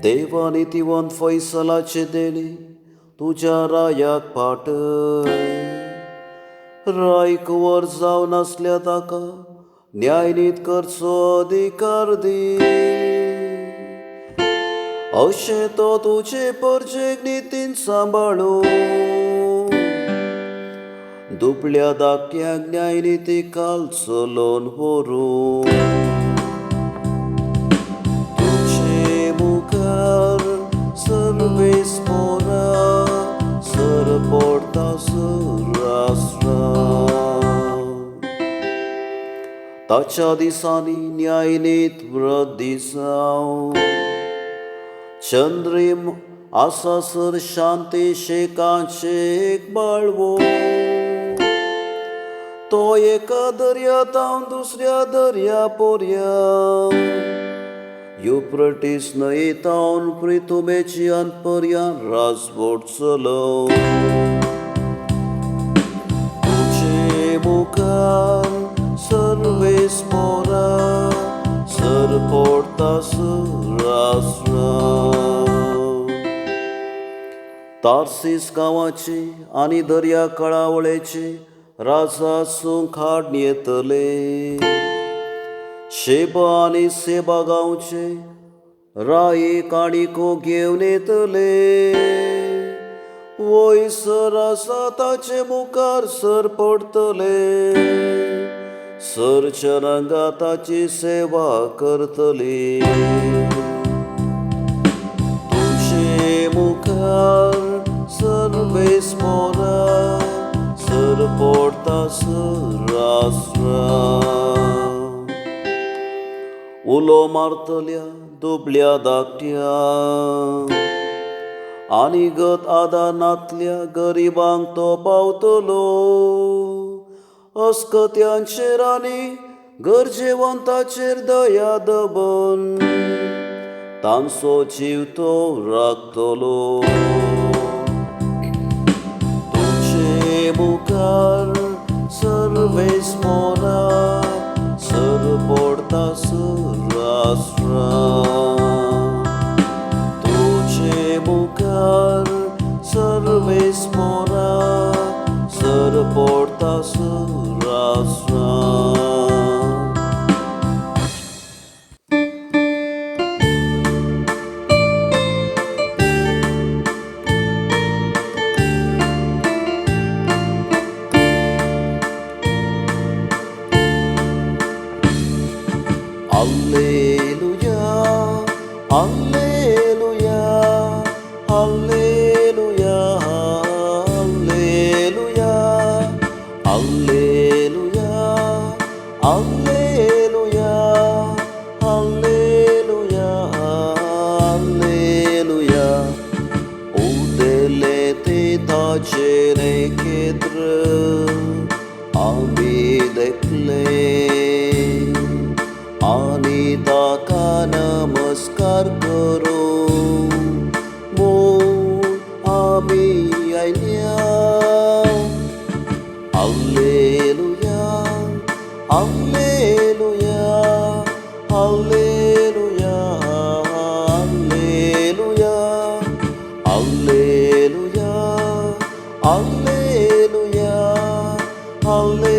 देवा नीतिवंत फैसलाचे देणे तुझ्या रायाक पाठय. रायक वर जावन आसल्या ताका न्यायनीत करचो अधिकार दी. अशें तो तुजे परजेक नितीन सांबाळू. दुबळ्या धाकट्यांक न्यायनीती काल चलोवन व्हरू. तुजे मुखार सर्वेस पोरा सर पडटा राष्ट्रा. ताच्या दिसांनी न्यायनीत वृद्धी जावं. चंद्रीम आसा सर शांती शेकांचे एक बाळवो. तो एका दर्यातावन दुसऱ्या दर्या पोरया. युफ्रेटीस न्हंयेतावन प्रितुमेची पर्यंत राजवट चलव. तुजे मुखार सर्वेस पोरा सर पडटा राष्ट्र. तार्सीस गांवाची आनी दर्या कळावळेची राजा सुखाड येतले. शेबा आनी सेबा गांवचे रायेक आनीको घेवन येतले. वयसर आसा ताचे मुखार सर पडतले. सर चरंगा ताची सेवा करतली. तुझे मुखार सर्वेस पोरा सर पडटा राष्ट्र. उलो मारतल्या दुबळ्या धाकट्यांक आनी गत आदानांतल्या गरिबांक तो पावतलो. अस्कत्यांचेर आनी गरजेवंतांचेर दया दबन तांचो जीव तो राखतलो. तुजे मुखार सर्वेस पोरा सर पडटा राष्ट्र. तुजे मुखार सर्वेस पोरा सर पडटा राष्ट्र. Alleluia, Alleluia, Alleluia, Alleluia, Alleluia, Alleluia, Alleluia, Alleluia. Udele te tacere kedr ami dekle. आणि ताका नमस्कार करू आमी आयल्या. Alleluia, Alleluia, Alleluia, Alleluia, Alleluia, Alleluia, Alleluia.